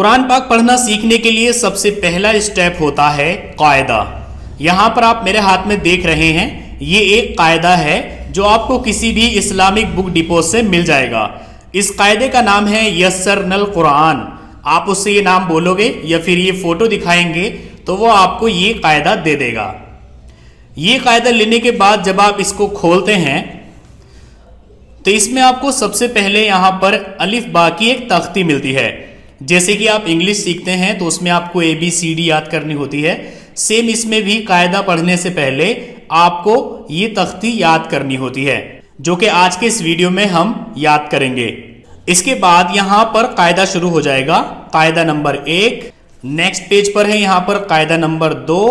कुरान पाक पढ़ना सीखने के लिए सबसे पहला स्टेप होता है कायदा। यहाँ पर आप मेरे हाथ में देख रहे हैं, ये एक कायदा है जो आपको किसी भी इस्लामिक बुक डिपो से मिल जाएगा। इस कायदे का नाम है यस्सरनल कुरान। आप उससे ये नाम बोलोगे या फिर ये फोटो दिखाएंगे तो वो आपको ये कायदा दे देगा। ये कायदा लेने के बाद जब आप इसको खोलते हैं तो इसमें आपको सबसे पहले यहाँ पर अलिफ बा की एक तख्ती मिलती है। जैसे कि आप इंग्लिश सीखते हैं तो उसमें आपको ABCD याद करनी होती है, सेम इसमें भी कायदा पढ़ने से पहले आपको ये तख्ती याद करनी होती है, जो कि आज के इस वीडियो में हम याद करेंगे। इसके बाद यहाँ पर कायदा शुरू हो जाएगा। कायदा नंबर 1 नेक्स्ट पेज पर है, यहाँ पर कायदा नंबर 2,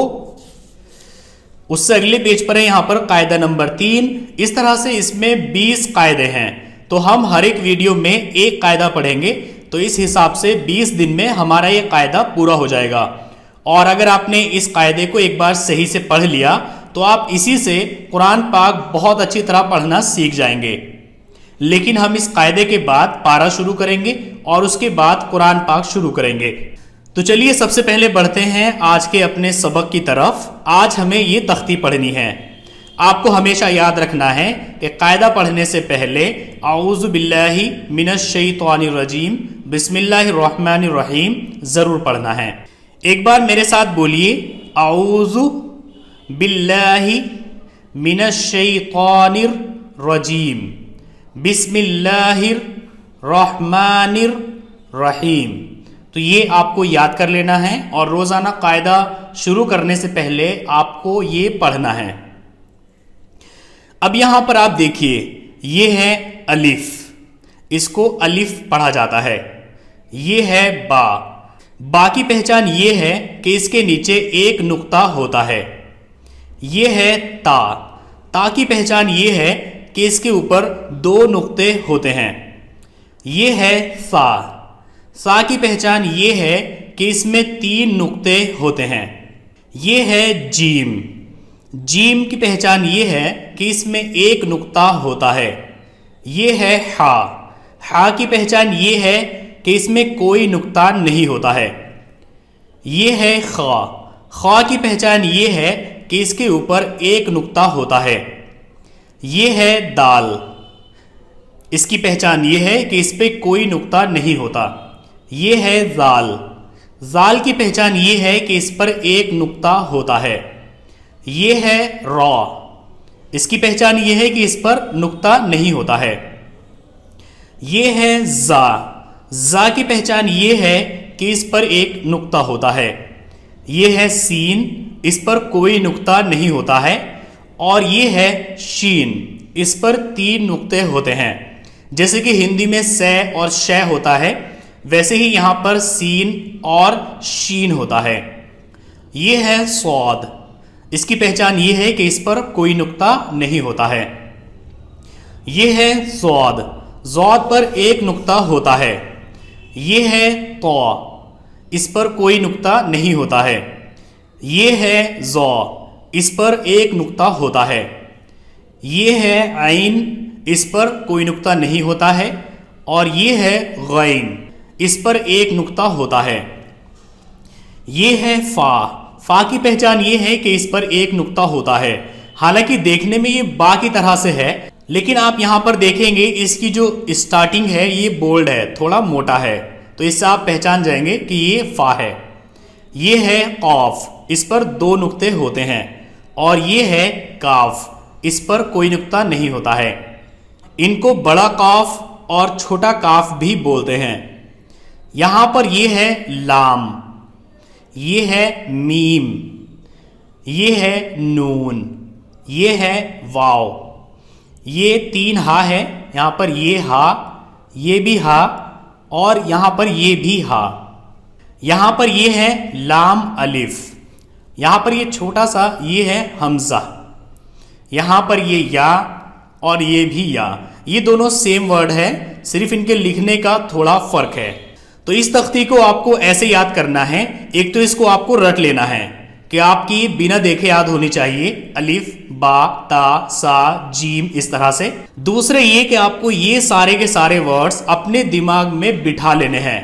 उससे अगले पेज पर है यहाँ पर कायदा नंबर 3। इस तरह से इसमें 20 कायदे हैं। तो हम हर एक वीडियो में एक कायदा पढ़ेंगे, तो इस हिसाब से 20 दिन में हमारा ये कायदा पूरा हो जाएगा। और अगर आपने इस कायदे को एक बार सही से पढ़ लिया तो आप इसी से कुरान पाक बहुत अच्छी तरह पढ़ना सीख जाएंगे। लेकिन हम इस कायदे के बाद पारा शुरू करेंगे और उसके बाद कुरान पाक शुरू करेंगे। तो चलिए सबसे पहले बढ़ते हैं आज के अपने सबक की तरफ। आज हमें ये तख्ती पढ़नी है। आपको हमेशा याद रखना है कि कायदा पढ़ने से पहले आऊज़ु बिल्लाहि मिनश शैतानिर रजीम बिस्मिल्लाहिर रहमानिर रहीम ज़रूर पढ़ना है। एक बार मेरे साथ बोलिए, आऊज़ु बिल्लाहि मिनश शैतानिर रजीम बिस्मिल्लाहिर रहमानिर रहीम। तो ये आपको याद कर लेना है और रोज़ाना कायदा शुरू करने से पहले आपको ये पढ़ना है। अब यहाँ पर आप देखिए, ये है अलिफ, इसको अलिफ पढ़ा जाता है। ये है बा, बा की पहचान ये है कि इसके नीचे एक नुक्ता होता है। ये है ता, ता की पहचान ये है कि इसके ऊपर 2 नुक्ते होते हैं। ये है सा, सा की पहचान ये है कि इसमें 3 नुक्ते होते हैं। ये है जीम, जीम की पहचान ये है कि इसमें एक नुक्ता होता है। ये है हा, हा की पहचान ये है कि इसमें कोई नुक्ता नहीं होता है। ये है खा, खा की पहचान ये है कि इसके ऊपर एक नुक्ता होता है। ये है दाल, इसकी पहचान ये है कि इस पर कोई नुक्ता नहीं होता। ये है जाल, जाल की पहचान ये है कि इस पर एक नुक्ता होता है। ये है रॉ, इसकी पहचान ये है कि इस पर नुक्ता नहीं होता है। ये है जा, जा की पहचान ये है कि इस पर एक नुक्ता होता है। ये है सीन, इस पर कोई नुक्ता नहीं होता है। और ये है शीन, इस पर 3 नुक्ते होते हैं। जैसे कि हिंदी में से और शय होता है, वैसे ही यहाँ पर सीन और शीन होता है। ये है सौद, इसकी पहचान ये है कि इस पर कोई नुक्ता नहीं होता है। ये है सौद, जौद पर एक नुक्ता होता है। ये है तो, इस पर कोई नुक्ता नहीं होता है। ये है जौ, इस पर एक नुक्ता होता है। ये है आइन, इस पर कोई नुक्ता नहीं होता है। और ये है गैन, इस पर एक नुक्ता होता है। ये है फा, फा की पहचान ये है कि इस पर एक नुक्ता होता है। हालांकि देखने में ये बा की तरह से है, लेकिन आप यहाँ पर देखेंगे इसकी जो स्टार्टिंग है ये बोल्ड है, थोड़ा मोटा है, तो इससे आप पहचान जाएंगे कि ये फा है। ये है कौफ, इस पर 2 नुक्ते होते हैं। और ये है काफ, इस पर कोई नुक्ता नहीं होता है। इनको बड़ा काफ और छोटा काफ भी बोलते हैं। यहाँ पर ये है लाम, ये है मीम, ये है नून, ये है वाव। ये 3 हा है, यहाँ पर ये हा, ये भी हा और यहाँ पर ये भी हा। यहाँ पर ये है लाम अलिफ, यहाँ पर ये छोटा सा ये है हमजा। यहाँ पर ये या और ये भी या, ये दोनों सेम वर्ड है, सिर्फ इनके लिखने का थोड़ा फर्क है। तो इस तख्ती को आपको ऐसे याद करना है। एक तो इसको आपको रट लेना है कि आपकी बिना देखे याद होनी चाहिए, अलिफ बा ता सा जीम, इस तरह से। दूसरे ये कि आपको ये सारे के सारे वर्ड्स अपने दिमाग में बिठा लेने हैं।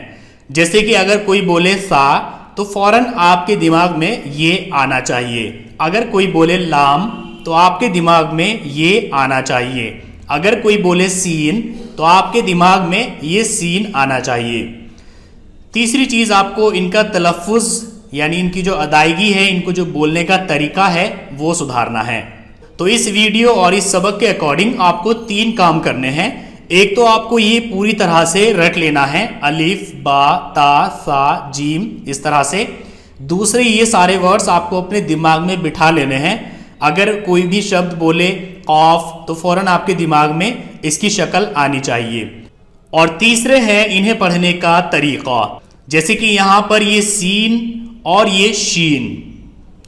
जैसे कि अगर कोई बोले सा तो फौरन आपके दिमाग में ये आना चाहिए। अगर कोई बोले लाम तो आपके दिमाग में ये आना चाहिए। अगर कोई बोले सीन तो आपके दिमाग में ये सीन आना चाहिए। तीसरी चीज़, आपको इनका तलफ़ुज़ यानी इनकी जो अदायगी है, इनको जो बोलने का तरीका है वो सुधारना है। तो इस वीडियो और इस सबक के अकॉर्डिंग आपको 3 काम करने हैं। एक तो आपको ये पूरी तरह से रट लेना है, अलिफ बा ता सा जीम, इस तरह से। दूसरे, ये सारे वर्ड्स आपको अपने दिमाग में बिठा लेने हैं। अगर कोई भी शब्द बोले ऑफ तो फौरन आपके दिमाग में इसकी शक्ल आनी चाहिए। और तीसरे है इन्हें पढ़ने का तरीका, जैसे कि यहाँ पर ये सीन और ये शीन,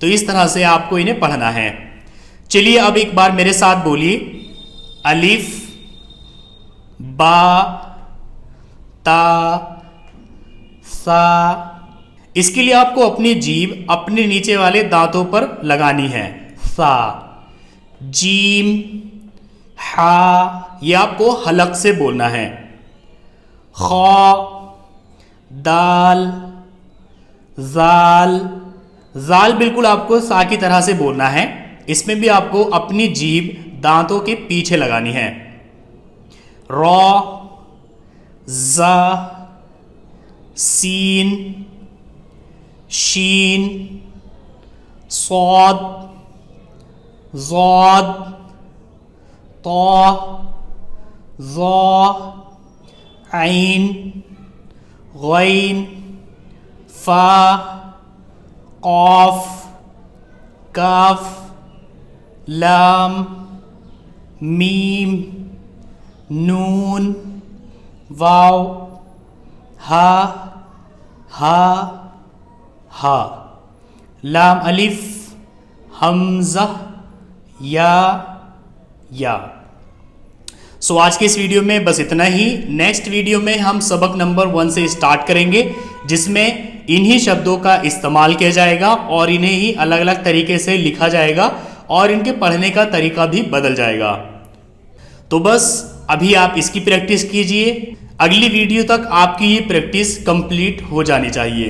तो इस तरह से आपको इन्हें पढ़ना है। चलिए अब एक बार मेरे साथ बोलिए, अलिफ बा ता सा। इसके लिए आपको अपनी जीभ अपने नीचे वाले दांतों पर लगानी है। सा, जीम, हा, ये आपको हलक से बोलना है। खा, दाल, जाल। जाल बिल्कुल आपको सा की तरह से बोलना है। इसमें भी आपको अपनी जीभ दांतों के पीछे लगानी है। रॉ, जा, सीन, शीन, सौद, ज़ौद, तौ, ज़ौ, ऐन, गैन, फा, क़ाफ, काफ, लाम, मीम, नून, वाव, हा, हा, लाम अलिफ, हमज़ा, या। सो आज के इस वीडियो में बस इतना ही। नेक्स्ट वीडियो में हम सबक नंबर 1 से स्टार्ट करेंगे, जिसमें इन्हीं शब्दों का इस्तेमाल किया जाएगा और इन्हें ही अलग अलग तरीके से लिखा जाएगा और इनके पढ़ने का तरीका भी बदल जाएगा। तो बस अभी आप इसकी प्रैक्टिस कीजिए। अगली वीडियो तक आपकी ये प्रैक्टिस कंप्लीट हो जानी चाहिए।